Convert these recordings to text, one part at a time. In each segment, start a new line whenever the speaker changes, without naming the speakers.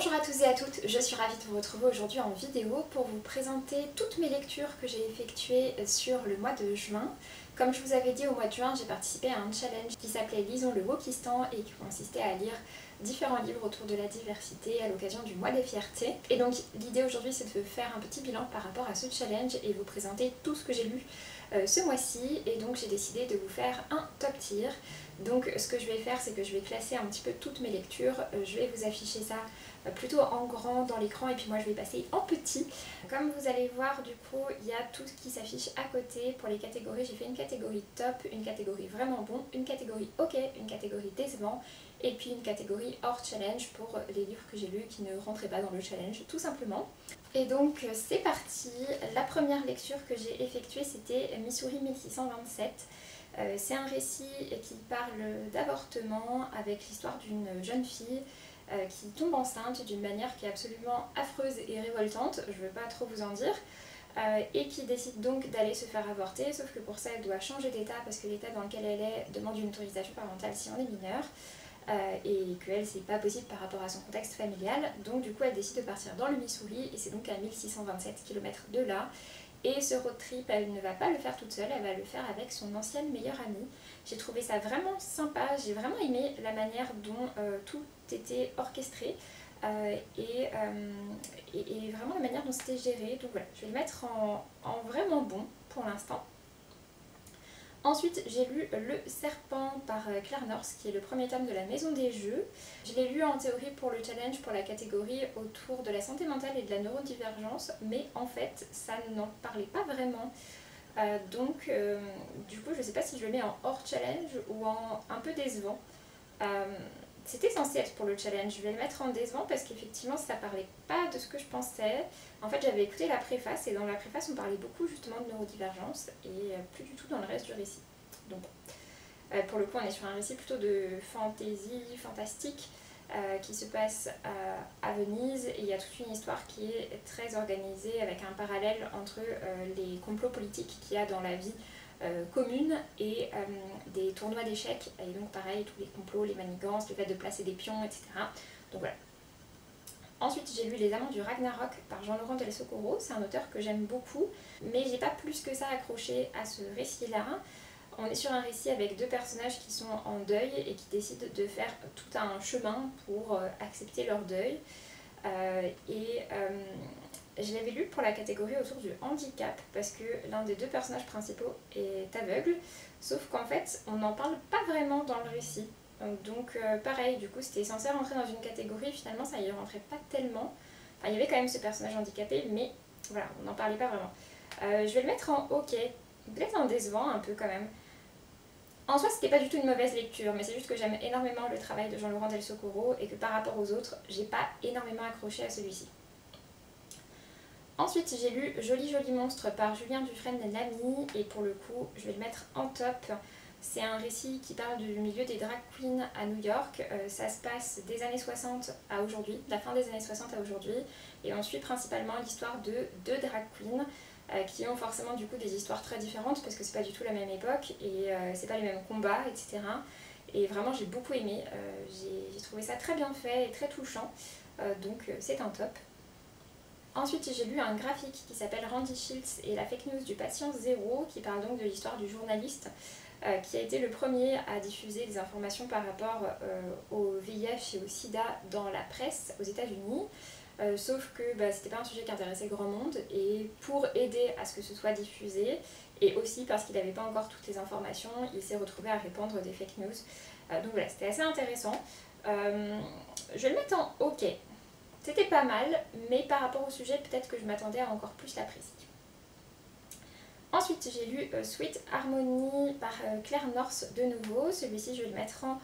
Bonjour à tous et à toutes, je suis ravie de vous retrouver aujourd'hui en vidéo pour vous présenter toutes mes lectures que j'ai effectuées sur le mois de juin. Comme je vous avais dit, au mois de juin, j'ai participé à un challenge qui s'appelait Lisons le Wokistan et qui consistait à lire différents livres autour de la diversité à l'occasion du mois des fiertés. Et donc l'idée aujourd'hui, c'est de faire un petit bilan par rapport à ce challenge et vous présenter tout ce que j'ai lu ce mois-ci. Et donc j'ai décidé de vous faire un top tier. Donc ce que je vais faire, c'est que je vais classer un petit peu toutes mes lectures. Je vais vous afficher ça plutôt en grand dans l'écran et puis moi je vais passer en petit. Comme vous allez voir, du coup il y a tout ce qui s'affiche à côté. Pour les catégories, j'ai fait une catégorie top, une catégorie vraiment bon, une catégorie ok, une catégorie décevant et puis une catégorie hors challenge pour les livres que j'ai lus qui ne rentraient pas dans le challenge tout simplement. Et donc c'est parti. La première lecture que j'ai effectuée, c'était Missouri 1627. C'est un récit qui parle d'avortement avec l'histoire d'une jeune fille qui tombe enceinte d'une manière qui est absolument affreuse et révoltante, je ne veux pas trop vous en dire, et qui décide donc d'aller se faire avorter, sauf que pour ça elle doit changer d'état parce que l'état dans lequel elle est demande une autorisation parentale si on est mineur, et qu'elle c'est pas possible par rapport à son contexte familial, donc du coup elle décide de partir dans le Missouri et c'est donc à 1627 km de là. Et ce road trip, elle ne va pas le faire toute seule, elle va le faire avec son ancienne meilleure amie. J'ai trouvé ça vraiment sympa, j'ai vraiment aimé la manière dont tout était orchestré et vraiment la manière dont c'était géré. Donc voilà, je vais le mettre en vraiment bon pour l'instant. Ensuite, j'ai lu Le Serpent par Claire North, qui est le premier tome de la Maison des Jeux. Je l'ai lu en théorie pour le challenge, pour la catégorie autour de la santé mentale et de la neurodivergence, mais en fait, ça n'en parlait pas vraiment. Du coup, je ne sais pas si je le mets en hors challenge ou en un peu décevant. C'était censé être pour le challenge, je vais le mettre en décevant parce qu'effectivement ça parlait pas de ce que je pensais. En fait j'avais écouté la préface et dans la préface on parlait beaucoup justement de neurodivergence et plus du tout dans le reste du récit. Donc pour le coup on est sur un récit plutôt de fantasy, fantastique qui se passe à Venise et il y a toute une histoire qui est très organisée avec un parallèle entre les complots politiques qu'il y a dans la vie commune et des tournois d'échecs et donc pareil tous les complots, les manigances, le fait de placer des pions, etc. Donc voilà. Ensuite j'ai lu Les Amants du Ragnarok par Jean-Laurent Del Socorro, c'est un auteur que j'aime beaucoup mais j'ai pas plus que ça accroché à ce récit là. On est sur un récit avec deux personnages qui sont en deuil et qui décident de faire tout un chemin pour accepter leur deuil je l'avais lu pour la catégorie autour du handicap parce que l'un des deux personnages principaux est aveugle, sauf qu'en fait on n'en parle pas vraiment dans le récit. Donc pareil, du coup c'était censé rentrer dans une catégorie, finalement ça y rentrait pas tellement. Enfin il y avait quand même ce personnage handicapé, mais voilà, on n'en parlait pas vraiment. Je vais le mettre en ok, peut-être en décevant un peu quand même. En soi c'était pas du tout une mauvaise lecture, mais c'est juste que j'aime énormément le travail de Jean-Laurent Del Socorro et que par rapport aux autres, j'ai pas énormément accroché à celui-ci. Ensuite j'ai lu Joli Joli Monstre par Julien Dufresne-Lamy et pour le coup je vais le mettre en top. C'est un récit qui parle du milieu des drag queens à New York. Ça se passe des années 60 à aujourd'hui, de la fin des années 60 à aujourd'hui, et on suit principalement l'histoire de deux drag queens qui ont forcément du coup des histoires très différentes parce que c'est pas du tout la même époque et c'est pas les mêmes combats, etc. Et vraiment j'ai beaucoup aimé, j'ai trouvé ça très bien fait et très touchant, donc c'est un top. Ensuite j'ai lu un graphique qui s'appelle Randy Shields et la fake news du patient zéro qui parle donc de l'histoire du journaliste qui a été le premier à diffuser des informations par rapport au VIH et au sida dans la presse aux États-Unis. Sauf que c'était pas un sujet qui intéressait grand monde et pour aider à ce que ce soit diffusé et aussi parce qu'il n'avait pas encore toutes les informations, il s'est retrouvé à répandre des fake news. Donc voilà, c'était assez intéressant. Je vais le mettre en ok. C'était pas mal, mais par rapport au sujet, peut-être que je m'attendais à encore plus l'apprécier. Ensuite, j'ai lu Sweet Harmony par Claire North de nouveau. Celui-ci, je vais le mettre en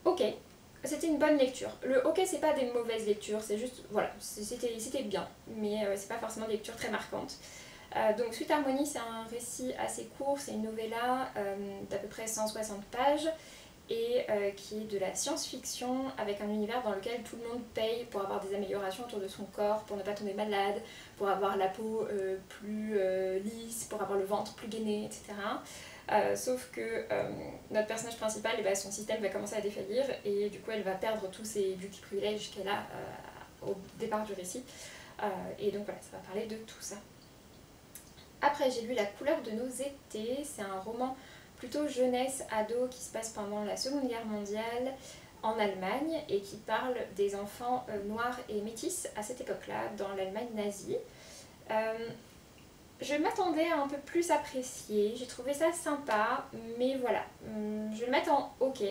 ok. C'était une bonne lecture. Le ok, c'est pas des mauvaises lectures, c'est juste, voilà, c'était bien, mais c'est pas forcément des lectures très marquantes. Donc Sweet Harmony, c'est un récit assez court, c'est une novella d'à peu près 160 pages. Et qui est de la science-fiction avec un univers dans lequel tout le monde paye pour avoir des améliorations autour de son corps, pour ne pas tomber malade, pour avoir la peau plus lisse, pour avoir le ventre plus gainé, etc. Sauf que notre personnage principal, son système va commencer à défaillir et du coup elle va perdre tous ses beauty privilèges qu'elle a au départ du récit. Et donc voilà, ça va parler de tout ça. Après j'ai lu La couleur de nos étés, c'est un roman plutôt jeunesse, ado qui se passe pendant la Seconde Guerre mondiale en Allemagne et qui parle des enfants noirs et métis à cette époque-là dans l'Allemagne nazie. Je m'attendais à un peu plus apprécier, j'ai trouvé ça sympa, mais voilà, je vais le mettre en ok.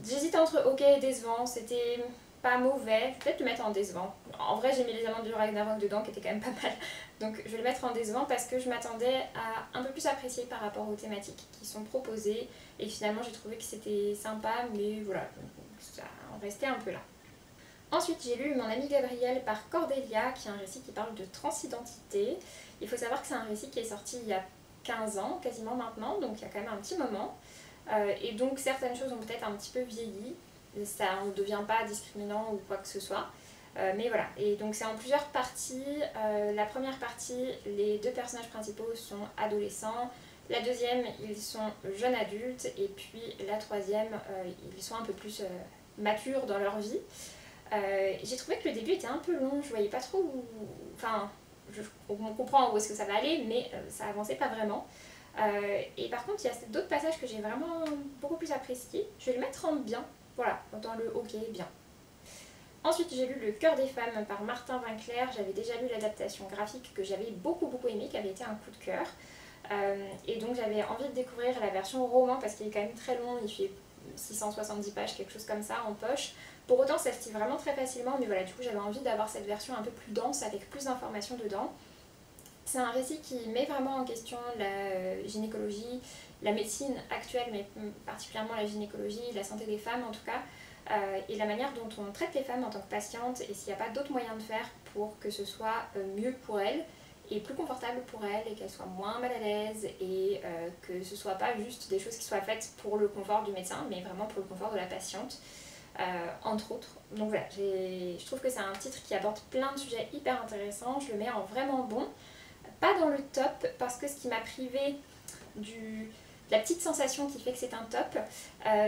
J'hésite entre ok et décevant, c'était pas mauvais, je vais peut-être le mettre en décevant. En vrai j'ai mis les amants du Ragnarok dedans qui étaient quand même pas mal, donc je vais le mettre en décevant parce que je m'attendais à un peu plus apprécier par rapport aux thématiques qui sont proposées et finalement j'ai trouvé que c'était sympa, mais voilà, ça en restait un peu là. Ensuite j'ai lu Mon ami Gabriel par Cordelia, qui est un récit qui parle de transidentité. Il faut savoir que c'est un récit qui est sorti il y a 15 ans, quasiment maintenant, donc il y a quand même un petit moment. Et donc certaines choses ont peut-être un petit peu vieilli, ça ne devient pas discriminant ou quoi que ce soit. Mais voilà, et donc c'est en plusieurs parties. La première partie, les deux personnages principaux sont adolescents. La deuxième, ils sont jeunes adultes. Et puis la troisième, ils sont un peu plus matures dans leur vie. J'ai trouvé que le début était un peu long, je voyais pas trop où... Enfin, on comprend où est-ce que ça va aller, mais ça avançait pas vraiment. Et par contre, il y a d'autres passages que j'ai vraiment beaucoup plus appréciés. Je vais le mettre en bien, voilà, dans le ok, bien. Ensuite, j'ai lu Le cœur des femmes par Martin Winkler. J'avais déjà lu l'adaptation graphique que j'avais beaucoup aimée, qui avait été un coup de cœur. Et donc j'avais envie de découvrir la version roman parce qu'il est quand même très long, il fait 670 pages, quelque chose comme ça en poche. Pour autant ça se lit vraiment très facilement, mais voilà, du coup j'avais envie d'avoir cette version un peu plus dense avec plus d'informations dedans. C'est un récit qui met vraiment en question la gynécologie, la médecine actuelle, mais particulièrement la gynécologie, la santé des femmes en tout cas, et la manière dont on traite les femmes en tant que patientes et s'il n'y a pas d'autres moyens de faire pour que ce soit mieux pour elles et plus confortable pour elles et qu'elles soient moins mal à l'aise et que ce soit pas juste des choses qui soient faites pour le confort du médecin mais vraiment pour le confort de la patiente, entre autres. Donc voilà, je trouve que c'est un titre qui aborde plein de sujets hyper intéressants, je le mets en vraiment bon. Pas dans le top parce que ce qui m'a privé de la petite sensation qui fait que c'est un top,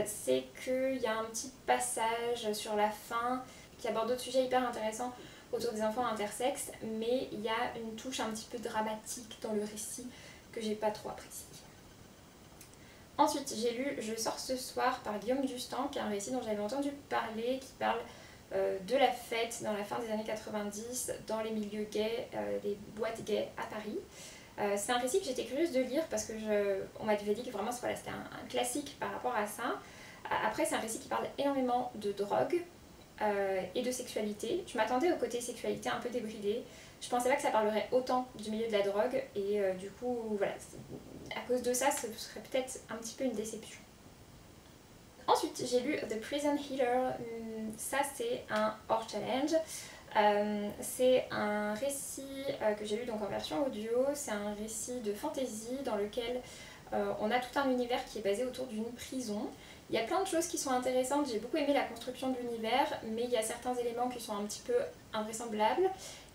c'est qu'il y a un petit passage sur la fin qui aborde d'autres sujets hyper intéressants autour des enfants intersexes, mais il y a une touche un petit peu dramatique dans le récit que j'ai pas trop apprécié. Ensuite j'ai lu Je sors ce soir par Guillaume Dustan, qui est un récit dont j'avais entendu parler, qui parle de la fête dans la fin des années 90 dans les milieux gays, les boîtes gays à Paris. C'est un récit que j'étais curieuse de lire parce que on m'avait dit que vraiment voilà, c'était un classique par rapport à ça. Après c'est un récit qui parle énormément de drogue et de sexualité. Je m'attendais au côté sexualité un peu débridé. Je pensais pas que ça parlerait autant du milieu de la drogue et du coup voilà, à cause de ça ce serait peut-être un petit peu une déception. Ensuite j'ai lu The Prison Healer, ça c'est un hors challenge. C'est un récit que j'ai lu donc en version audio, c'est un récit de fantasy dans lequel on a tout un univers qui est basé autour d'une prison. Il y a plein de choses qui sont intéressantes, j'ai beaucoup aimé la construction de l'univers, mais il y a certains éléments qui sont un petit peu invraisemblables.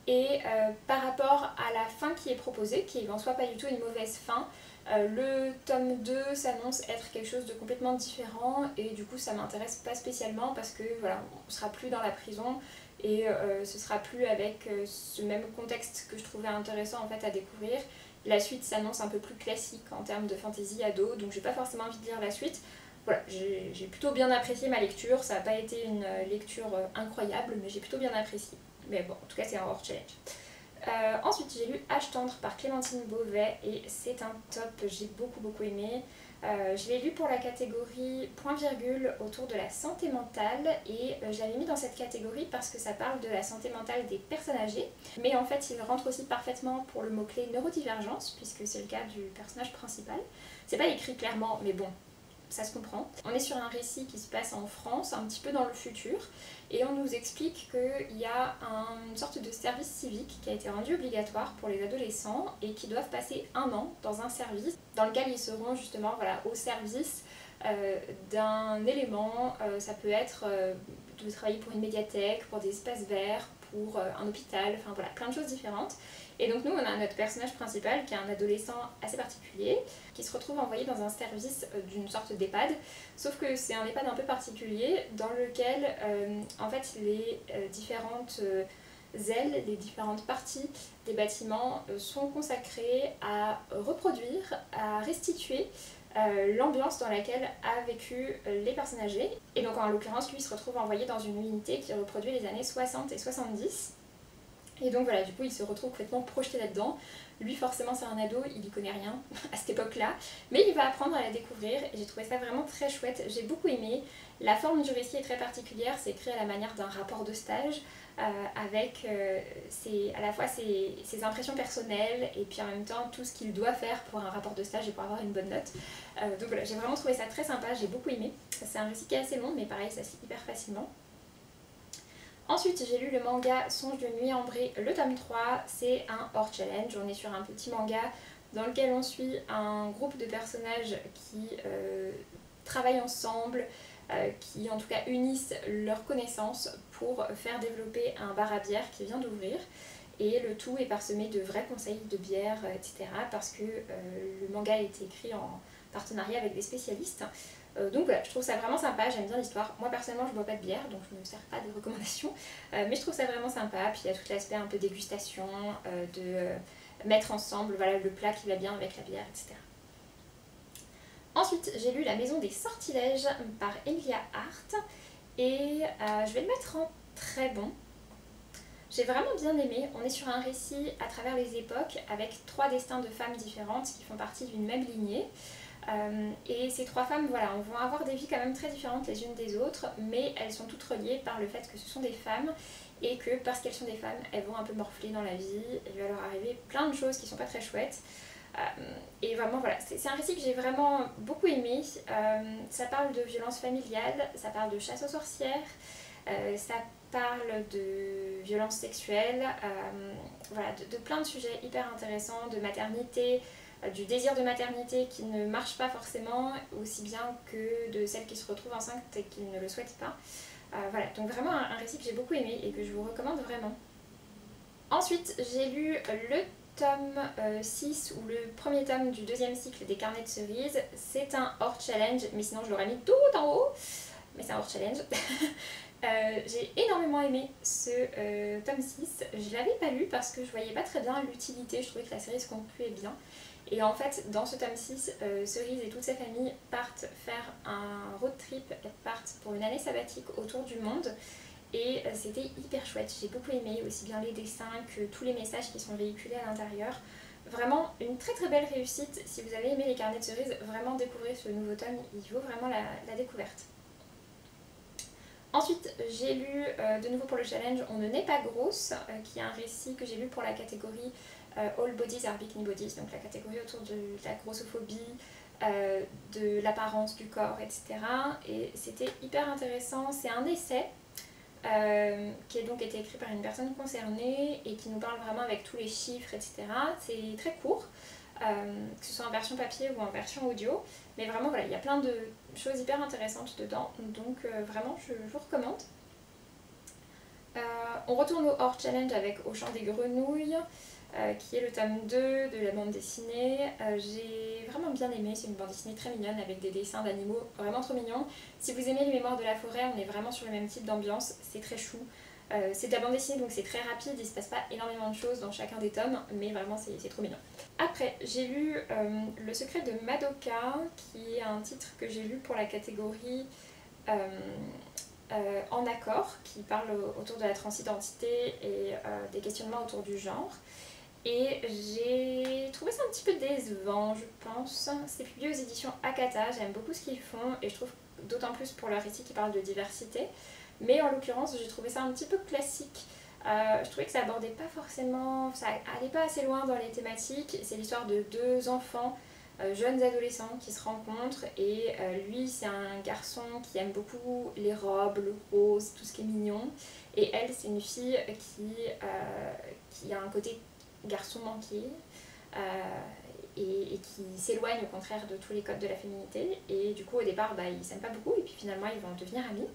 Et par rapport à la fin qui est proposée, qui en soit pas du tout une mauvaise fin, le tome 2 s'annonce être quelque chose de complètement différent et du coup ça m'intéresse pas spécialement parce que voilà, on sera plus dans la prison et ce sera plus avec ce même contexte que je trouvais intéressant en fait à découvrir. La suite s'annonce un peu plus classique en termes de fantasy ado, donc j'ai pas forcément envie de lire la suite. Voilà, j'ai plutôt bien apprécié ma lecture, ça n'a pas été une lecture incroyable mais j'ai plutôt bien apprécié. Mais bon, en tout cas c'est un hors challenge. Ensuite j'ai lu Âge tendre par Clémentine Beauvais et c'est un top, j'ai beaucoup aimé. Je l'ai lu pour la catégorie point virgule autour de la santé mentale et je l'avais mis dans cette catégorie parce que ça parle de la santé mentale des personnes âgées, mais en fait il rentre aussi parfaitement pour le mot-clé neurodivergence puisque c'est le cas du personnage principal. C'est pas écrit clairement mais bon, ça se comprend. On est sur un récit qui se passe en France, un petit peu dans le futur, et on nous explique qu'il y a une sorte de service civique qui a été rendu obligatoire pour les adolescents et qui doivent passer 1 an dans un service dans lequel ils seront justement voilà, au service d'un élément, ça peut être de travailler pour une médiathèque, pour des espaces verts, pour un hôpital, enfin voilà, plein de choses différentes. Et donc nous on a notre personnage principal qui est un adolescent assez particulier qui se retrouve envoyé dans un service d'une sorte d'EHPAD, sauf que c'est un EHPAD un peu particulier dans lequel en fait les différentes ailes, les différentes parties des bâtiments sont consacrées à reproduire, à restituer l'ambiance dans laquelle a vécu les personnes âgées. Et donc en l'occurrence lui il se retrouve envoyé dans une unité qui reproduit les années 60 et 70. Et donc voilà, du coup il se retrouve complètement projeté là-dedans. Lui forcément c'est un ado, il y connaît rien à cette époque-là, mais il va apprendre à la découvrir et j'ai trouvé ça vraiment très chouette, j'ai beaucoup aimé. La forme du récit est très particulière, c'est écrit à la manière d'un rapport de stage avec à la fois ses impressions personnelles et puis en même temps tout ce qu'il doit faire pour un rapport de stage et pour avoir une bonne note. Donc voilà, j'ai vraiment trouvé ça très sympa, j'ai beaucoup aimé. C'est un récit qui est assez long mais pareil ça se lit hyper facilement. Ensuite, j'ai lu le manga Songe de nuit ambrée, le tome 3, c'est un hors challenge. On est sur un petit manga dans lequel on suit un groupe de personnages qui travaillent ensemble, qui en tout cas unissent leurs connaissances pour faire développer un bar à bière qui vient d'ouvrir. Et le tout est parsemé de vrais conseils de bière, etc. parce que le manga a été écrit en partenariat avec des spécialistes. Donc voilà, je trouve ça vraiment sympa, j'aime bien l'histoire. Moi personnellement je bois pas de bière donc je ne me sers pas de recommandations, mais je trouve ça vraiment sympa. Puis il y a tout l'aspect un peu dégustation, de mettre ensemble voilà, le plat qui va bien avec la bière, etc. Ensuite j'ai lu La Maison des Sortilèges par Emilia Hart et je vais le mettre en très bon. J'ai vraiment bien aimé, on est sur un récit à travers les époques avec 3 destins de femmes différentes qui font partie d'une même lignée. Et ces 3 femmes voilà, vont avoir des vies quand même très différentes les unes des autres, mais elles sont toutes reliées par le fait que ce sont des femmes et que parce qu'elles sont des femmes, elles vont un peu morfler dans la vie, il va leur arriver plein de choses qui sont pas très chouettes. Et vraiment voilà, c'est un récit que j'ai vraiment beaucoup aimé. Ça parle de violence familiale, ça parle de chasse aux sorcières, ça parle de violence sexuelle, voilà, de plein de sujets hyper intéressants, de maternité, du désir de maternité qui ne marche pas forcément, aussi bien que de celles qui se retrouvent enceintes et qui ne le souhaitent pas. Voilà, donc vraiment un récit que j'ai beaucoup aimé et que je vous recommande vraiment. Ensuite, j'ai lu le tome 6 ou le premier tome du 2e cycle des Carnets de Cerises. C'est un hors challenge, mais sinon je l'aurais mis tout en haut, mais c'est un hors challenge. J'ai énormément aimé ce tome 6, je l'avais pas lu parce que je voyais pas très bien l'utilité, je trouvais que la série se concluait bien. Et en fait, dans ce tome 6, Cerise et toute sa famille partent faire un road trip, elles partent pour une année sabbatique autour du monde. Et c'était hyper chouette, j'ai beaucoup aimé, aussi bien les dessins que tous les messages qui sont véhiculés à l'intérieur. Vraiment une très très belle réussite, si vous avez aimé les Carnets de Cerises, vraiment découvrez ce nouveau tome, il vaut vraiment la découverte. Ensuite, j'ai lu de nouveau pour le challenge On ne naît pas grosse, qui est un récit que j'ai lu pour la catégorie All Bodies are Bikini Bodies, donc la catégorie autour de la grossophobie, de l'apparence du corps, etc. Et c'était hyper intéressant, c'est un essai qui a donc été écrit par une personne concernée et qui nous parle vraiment avec tous les chiffres, etc. C'est très court. Que ce soit en version papier ou en version audio, mais vraiment voilà, il y a plein de choses hyper intéressantes dedans, donc vraiment je vous recommande. On retourne au hors challenge avec Au Chant des Grenouilles, qui est le tome 2 de la bande dessinée. J'ai vraiment bien aimé, c'est une bande dessinée très mignonne avec des dessins d'animaux vraiment trop mignons. Si vous aimez Les Mémoires de la Forêt, on est vraiment sur le même type d'ambiance, c'est très chou. C'est de la bande dessinée donc c'est très rapide, il se passe pas énormément de choses dans chacun des tomes, mais vraiment c'est trop mignon. Après j'ai lu Le Secret de Madoka, qui est un titre que j'ai lu pour la catégorie En accord, qui parle autour de la transidentité et des questionnements autour du genre. Et j'ai trouvé ça un petit peu décevant, je pense. C'est publié aux éditions Akata, j'aime beaucoup ce qu'ils font et je trouve d'autant plus pour leur récit qui parle de diversité. Mais en l'occurrence, j'ai trouvé ça un petit peu classique. Je trouvais que ça abordait pas forcément, ça allait pas assez loin dans les thématiques. C'est l'histoire de 2 enfants, jeunes adolescents qui se rencontrent et lui c'est un garçon qui aime beaucoup les robes, le rose, tout ce qui est mignon. Et elle c'est une fille qui a un côté garçon manqué et qui s'éloigne au contraire de tous les codes de la féminité. Et du coup au départ ils s'aiment pas beaucoup et puis finalement ils vont devenir amis.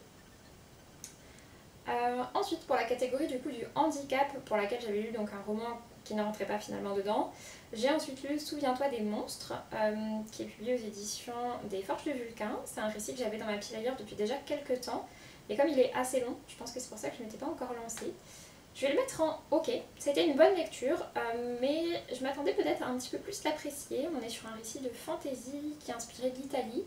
Ensuite pour la catégorie du coup du handicap, pour laquelle j'avais lu donc un roman qui ne rentrait pas finalement dedans, j'ai ensuite lu Souviens-toi des monstres, qui est publié aux éditions des Forges de Vulcain. C'est un récit que j'avais dans ma pile à lire depuis déjà quelques temps, et comme il est assez long, je pense que c'est pour ça que je ne m'étais pas encore lancée. Je vais le mettre en OK, c'était une bonne lecture, mais je m'attendais peut-être à un petit peu plus l'apprécier. On est sur un récit de fantasy qui est inspiré de l'Italie,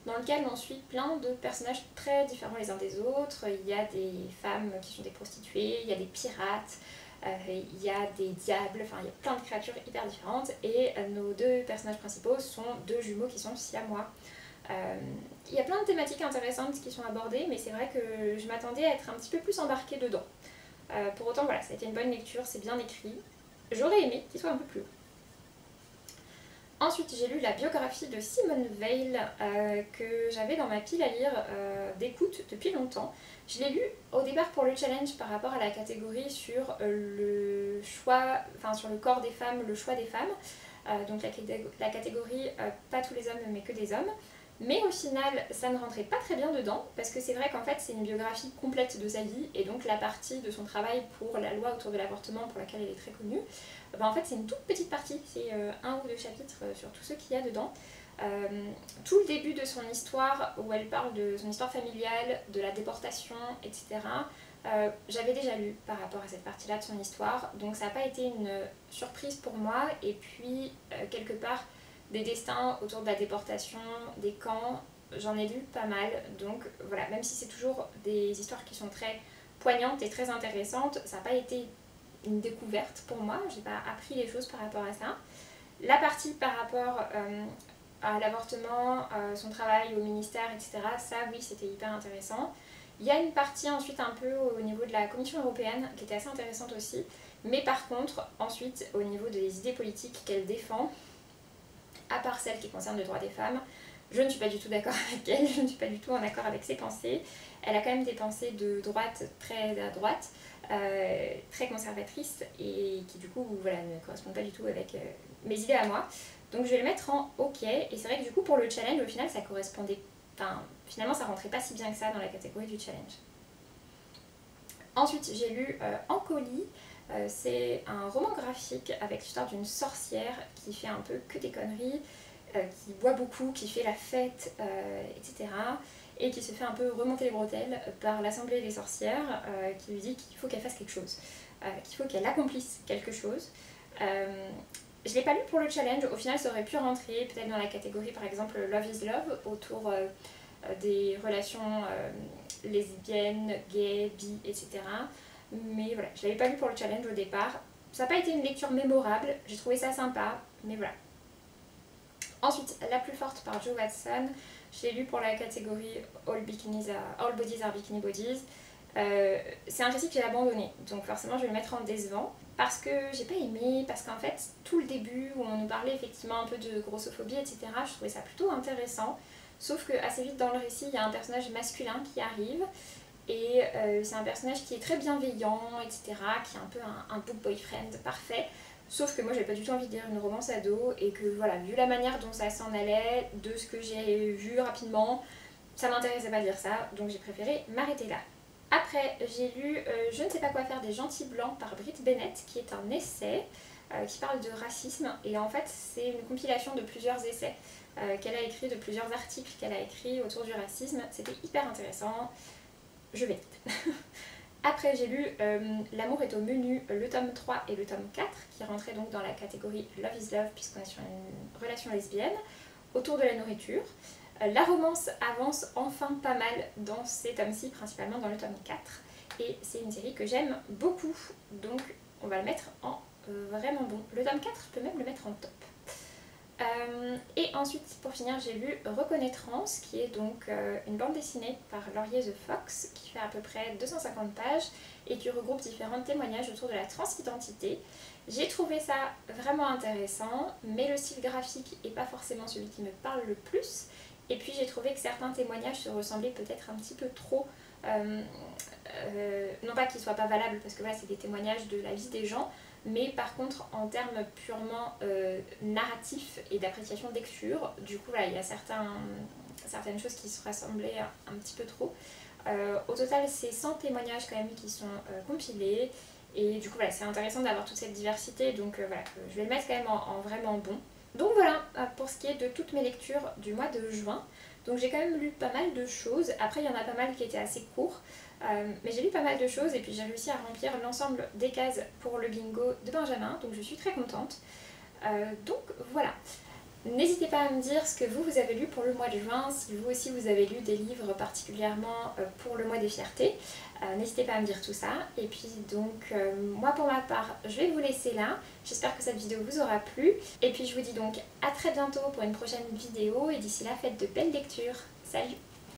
dans lequel on suit plein de personnages très différents les uns des autres. Il y a des femmes qui sont des prostituées, il y a des pirates, il y a des diables, enfin il y a plein de créatures hyper différentes, et nos deux personnages principaux sont deux jumeaux qui sont siamois. Il y a plein de thématiques intéressantes qui sont abordées, mais c'est vrai que je m'attendais à être un petit peu plus embarquée dedans. Pour autant voilà, ça a été une bonne lecture, c'est bien écrit. J'aurais aimé qu'il soit un peu plus long. Ensuite, j'ai lu la biographie de Simone Weil que j'avais dans ma pile à lire d'écoute depuis longtemps. Je l'ai lu au départ pour le challenge par rapport à la catégorie sur le choix, enfin sur le corps des femmes, le choix des femmes. Donc la catégorie pas tous les hommes mais que des hommes. Mais au final, ça ne rentrait pas très bien dedans, parce que c'est vrai qu'en fait c'est une biographie complète de sa vie, et donc la partie de son travail pour la loi autour de l'avortement, pour laquelle elle est très connue, en fait c'est une toute petite partie, c'est un ou deux chapitres sur tout ce qu'il y a dedans. Tout le début de son histoire, où elle parle de son histoire familiale, de la déportation, etc., j'avais déjà lu par rapport à cette partie-là de son histoire, donc ça n'a pas été une surprise pour moi, et puis quelque part, des destins autour de la déportation, des camps, j'en ai lu pas mal, donc voilà, même si c'est toujours des histoires qui sont très poignantes et très intéressantes, ça n'a pas été une découverte pour moi, j'ai pas appris les choses par rapport à ça. La partie par rapport à l'avortement, son travail au ministère, etc., ça oui, c'était hyper intéressant. Il y a une partie ensuite un peu au niveau de la Commission européenne qui était assez intéressante aussi, mais par contre, ensuite, au niveau des idées politiques qu'elle défend, à part celle qui concerne le droit des femmes, je ne suis pas du tout d'accord avec elle, je ne suis pas du tout en accord avec ses pensées. Elle a quand même des pensées de droite très à droite, très conservatrices, et qui du coup voilà, ne correspondent pas du tout avec mes idées à moi. Donc je vais le mettre en OK, et c'est vrai que du coup pour le challenge, au final ça correspondait, enfin finalement ça rentrait pas si bien que ça dans la catégorie du challenge. Ensuite j'ai lu Ancoli. C'est un roman graphique avec l'histoire d'une sorcière qui fait un peu que des conneries, qui boit beaucoup, qui fait la fête, etc. Et qui se fait un peu remonter les bretelles par l'assemblée des sorcières, qui lui dit qu'il faut qu'elle fasse quelque chose, qu'il faut qu'elle accomplisse quelque chose. Je ne l'ai pas lu pour le challenge, au final ça aurait pu rentrer peut-être dans la catégorie par exemple Love is Love, autour des relations lesbiennes, gays, bi, etc. Mais voilà, je l'avais pas lu pour le challenge au départ. Ça n'a pas été une lecture mémorable, j'ai trouvé ça sympa, mais voilà. Ensuite, La plus forte par Jo Watson, je l'ai lu pour la catégorie All Bodies are Bikini Bodies. C'est un récit que j'ai abandonné, donc forcément je vais le mettre en décevant, parce que j'ai pas aimé, parce qu'en fait tout le début où on nous parlait effectivement un peu de grossophobie, etc., je trouvais ça plutôt intéressant, sauf que assez vite dans le récit il y a un personnage masculin qui arrive, et c'est un personnage qui est très bienveillant, etc., qui est un peu un book boyfriend parfait, sauf que moi j'avais pas du tout envie de lire une romance ado, et que voilà, vu la manière dont ça s'en allait, de ce que j'ai vu rapidement, ça m'intéressait pas de lire ça, donc j'ai préféré m'arrêter là. Après j'ai lu Je ne sais pas quoi faire des gentils blancs par Brit Bennett, qui est un essai qui parle de racisme, et en fait c'est une compilation de plusieurs essais qu'elle a écrit, de plusieurs articles qu'elle a écrits autour du racisme, c'était hyper intéressant. Je vais vite. Après j'ai lu L'amour est au menu, le tome 3 et le tome 4, qui rentraient donc dans la catégorie Love is Love, puisqu'on est sur une relation lesbienne, autour de la nourriture. La romance avance enfin pas mal dans ces tomes-ci, principalement dans le tome 4, et c'est une série que j'aime beaucoup, donc on va le mettre en vraiment bon. Le tome 4, je peux même le mettre en top. Et ensuite, pour finir, j'ai lu Reconnaissance, qui est donc une bande dessinée par Laurier The Fox, qui fait à peu près 250 pages et qui regroupe différents témoignages autour de la transidentité. J'ai trouvé ça vraiment intéressant, mais le style graphique n'est pas forcément celui qui me parle le plus. Et puis j'ai trouvé que certains témoignages se ressemblaient peut-être un petit peu trop, non pas qu'ils soient pas valables, parce que voilà, c'est des témoignages de la vie des gens, mais par contre en termes purement narratifs et d'appréciation de lecture, du coup voilà, il y a certaines choses qui se ressemblaient un petit peu trop. Au total c'est 100 témoignages quand même qui sont compilés. Et du coup voilà, c'est intéressant d'avoir toute cette diversité, donc voilà, je vais le mettre quand même en vraiment bon. Donc voilà, pour ce qui est de toutes mes lectures du mois de juin. Donc j'ai quand même lu pas mal de choses, après il y en a pas mal qui étaient assez courts, mais j'ai lu pas mal de choses et puis j'ai réussi à remplir l'ensemble des cases pour le bingo de Benjamin, donc je suis très contente. Donc voilà. N'hésitez pas à me dire ce que vous avez lu pour le mois de juin, si vous aussi vous avez lu des livres particulièrement pour le mois des fiertés. N'hésitez pas à me dire tout ça. Et puis donc moi pour ma part je vais vous laisser là. J'espère que cette vidéo vous aura plu. Et puis je vous dis donc à très bientôt pour une prochaine vidéo et d'ici là faites de belles lectures. Salut!